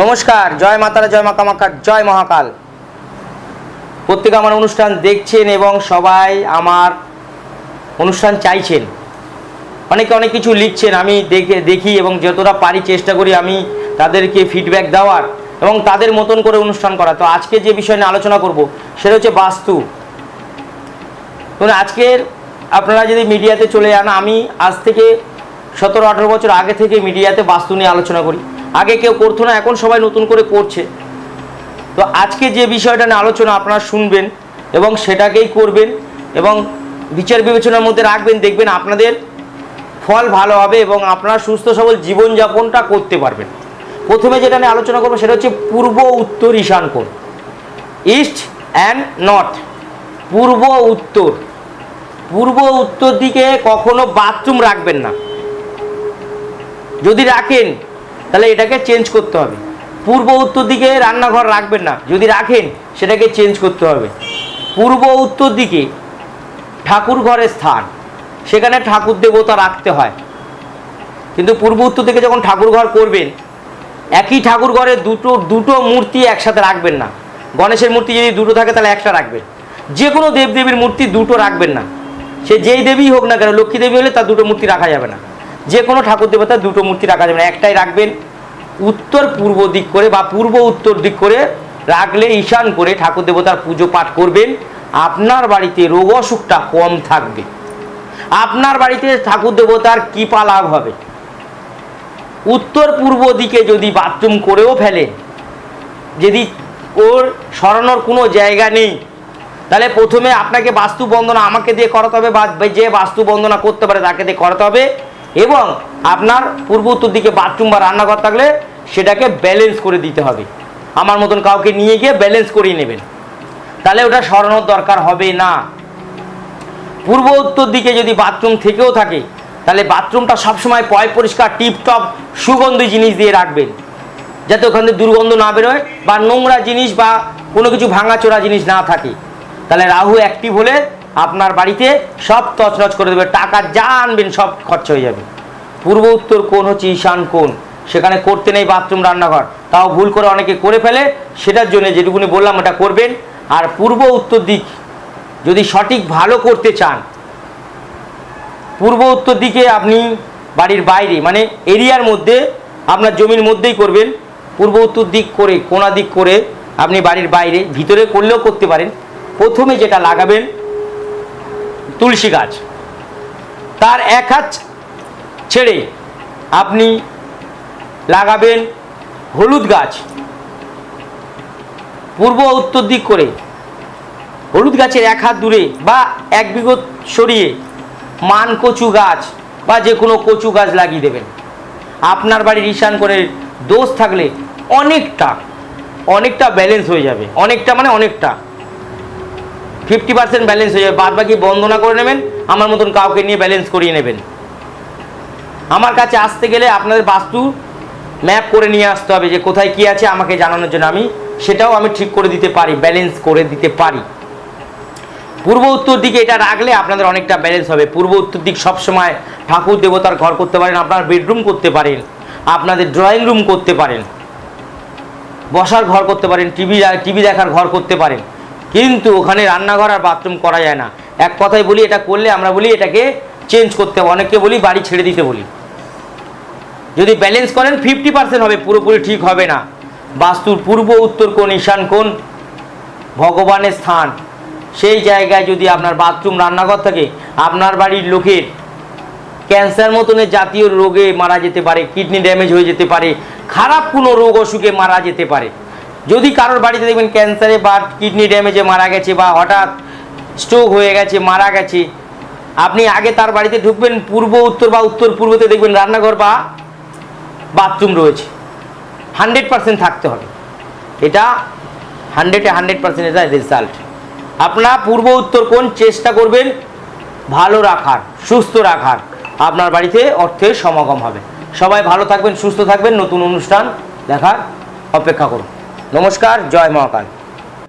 নমস্কার, জয় মাতারা, জয় মা কামাখ্যা, জয় মহাকাল। প্রত্যেকে আমার অনুষ্ঠান দেখছেন এবং সবাই আমার অনুষ্ঠান চাইছেন। অনেকে অনেক কিছু লিখছেন, আমি দেখি এবং যতটা পারি চেষ্টা করি আমি তাদেরকে ফিডব্যাক দেওয়ার এবং তাদের মতন করে অনুষ্ঠান করা। তো আজকে যে বিষয় নিয়ে আলোচনা করব সেটা হচ্ছে বাস্তু। আজকের আপনারা যদি মিডিয়াতে চলে যান, আমি আজ থেকে 17-18 বছর আগে থেকে মিডিয়াতে বাস্তু নিয়ে আলোচনা করি। আগে কেউ করতো না, এখন সবাই নতুন করে করছে। তো আজকে যে বিষয়টা নিয়ে আলোচনা আপনারা শুনবেন এবং সেটাকেই করবেন এবং বিচার বিবেচনার মধ্যে রাখবেন, দেখবেন আপনাদের ফল ভালো হবে এবং আপনারা সুস্থ সবল জীবনযাপনটা করতে পারবেন। প্রথমে যেটা নিয়ে আলোচনা করবো সেটা হচ্ছে পূর্ব উত্তর ঈশান কোণ, ইস্ট অ্যান্ড নর্থ। পূর্ব উত্তর দিকে কখনো বাথরুম রাখবেন না। যদি রাখেন তাহলে এটাকে চেঞ্জ করতে হবে। পূর্ব উত্তর দিকে রান্নাঘর রাখবেন না, যদি রাখেন সেটাকে চেঞ্জ করতে হবে। পূর্ব উত্তর দিকে ঠাকুর ঘরের স্থান, সেখানে ঠাকুর দেবতা রাখতে হয়। কিন্তু পূর্ব উত্তর দিকে যখন ঠাকুর ঘর করবেন, একই ঠাকুর ঘরে দুটো মূর্তি একসাথে রাখবেন না। গণেশের মূর্তি যদি দুটো থাকে তাহলে একটা রাখবেন। যে কোনো দেবদেবীর মূর্তি দুটো রাখবেন না, সে যেই দেবী হোক না কেন। লক্ষ্মী দেবী হলে তার দুটো মূর্তি রাখা যাবে না। যে কোনো ঠাকুর দেবতার দুটো মূর্তি রাখা যাবে না, একটাই রাখবেন। উত্তর পূর্ব দিক করে বা পূর্ব উত্তর দিক করে রাখলে, ঈশান করে ঠাকুর দেবতার পুজো পাঠ করবেন। আপনার বাড়িতে রোগ অসুখটা কম থাকবে। আপনার বাড়িতে ঠাকুর দেবতার কৃপা লাভ হবে। উত্তর পূর্ব দিকে যদি বাথরুম করেও ফেলেন, যদি ওর সরানোর কোনো জায়গা নেই, তাহলে প্রথমে আপনাকে বাস্তু বন্দনা আমাকে দিয়ে করাতে হবে বা যে বাস্তু বন্দনা করতে পারে তাকে দিয়ে করাতে হবে। এবং আপনার পূর্ব উত্তর দিকে বাথরুম বা রান্নাঘর থাকলে সেটাকে ব্যালেন্স করে দিতে হবে। আমার মতন কাউকে নিয়ে গিয়ে ব্যালেন্স করিয়ে নেবেন, তাহলে ওটা সরানোর দরকার হবে না। পূর্ব উত্তর দিকে যদি বাথরুম থেকেও থাকে, তাহলে বাথরুমটা সবসময় পরিষ্কার টিপটপ সুগন্ধি জিনিস দিয়ে রাখবেন, যাতে ওখান থেকে দুর্গন্ধ না বেরোয় বা নোংরা জিনিস বা কোনো কিছু ভাঙাচোরা জিনিস না থাকে। তাহলে রাহু অ্যাক্টিভ হলে আপনার বাড়িতে সব তছনছ করে দেবে, টাকা যা আনবেন সব খরচ হয়ে যাবে। পূর্ব উত্তর কোণ হচ্ছে ঈশান কোণ, সেখানে করতে নেই বাথরুম রান্নাঘর, তাও ভুল করে অনেকে করে ফেলে। সেটার জন্য যেটুকুনি বললাম ওটা করবেন। আর পূর্ব উত্তর দিক যদি সঠিক ভালো করতে চান, পূর্ব উত্তর দিকে আপনি বাড়ির বাইরে মানে এরিয়ার মধ্যে আপনার জমির মধ্যেই করবেন। পূর্ব উত্তর দিক করে কোণা দিক করে আপনি বাড়ির বাইরে ভিতরে করলেও করতে পারেন। প্রথমে যেটা লাগাবেন তুলসী গাছ, তার এক হাত ছেড়ে আপনি লাগাবেন হলুদ গাছ। পূর্ব উত্তর দিক করে হলুদ গাছের এক হাত দূরে বা 1 বিঘত সরিয়ে মান কচু গাছ বা যে কোনো কচু গাছ লাগিয়ে দেবেন। আপনার বাড়ির ঈশান কোণের দোষ থাকলে অনেকটা ব্যালেন্স হয়ে যাবে। অনেকটা মানে অনেকটা 50% ব্যালেন্স হয়ে যাবে। বাদ বাকি বন্দনা করে নেবেন, আমার মতন কাউকে নিয়ে ব্যালেন্স করিয়ে নেবেন। আমার কাছে আসতে গেলে আপনাদের বাস্তু ম্যাপ করে নিয়ে আসতে হবে, যে কোথায় কি আছে আমাকে জানানোর জন্য। সেটাও আমি ঠিক করে দিতে পারি, ব্যালেন্স করে দিতে পারি। পূর্ব উত্তর দিকে এটা রাখলে আপনাদের অনেকটা ব্যালেন্স হবে। পূর্ব উত্তর দিক সবসময় ঠাকুর দেবতার ঘর করতে পারেন, আপনার বেডরুম করতে পারেন, আপনাদের ড্রয়িং রুম করতে পারেন, বসার ঘর করতে পারেন, টিভি দেখার ঘর করতে পারেন। কিন্তু ওখানে রান্নাঘর আর বাথরুম করা যায় না। এক কথায় বলি, এটা করলে আমরা বলি এটাকে চেঞ্জ করতে হবে, অনেকে বলি বাড়ি ছেড়ে দিতে বলি। যদি ব্যালেন্স করেন 50% হবে, পুরোপুরি ঠিক হবে না। বাস্তুর পূর্ব উত্তর কোণ ঈশান কোণ ভগবানের স্থান, সেই জায়গায় যদি আপনার বাথরুম রান্নাঘর থাকে, আপনার বাড়ির লোকের ক্যান্সার মতনের জাতীয় রোগে মারা যেতে পারে, কিডনি ড্যামেজ হয়ে যেতে পারে, খারাপ কোনো রোগ অসুখে মারা যেতে পারে। যদি কারোর বাড়িতে দেখবেন ক্যান্সারে বা কিডনি ড্যামেজে মারা গেছে বা হঠাৎ স্ট্রোক হয়ে গেছে, মারা গেছে, আপনি আগে তার বাড়িতে ঢুকবেন, পূর্ব উত্তর বা উত্তর পূর্বতে দেখবেন রান্নাঘর বা বাথরুম রয়েছে। 100% থাকতে হবে। এটা 100% এটা রেজাল্ট। আপনারা পূর্ব উত্তর কোণ চেষ্টা করবেন ভালো রাখার, সুস্থ রাখার, আপনার বাড়িতে অর্থের সমাগম হবে। সবাই ভালো থাকবেন, সুস্থ থাকবেন। নতুন অনুষ্ঠান দেখার অপেক্ষা করুন। নমস্কার, জয় মহাকাল।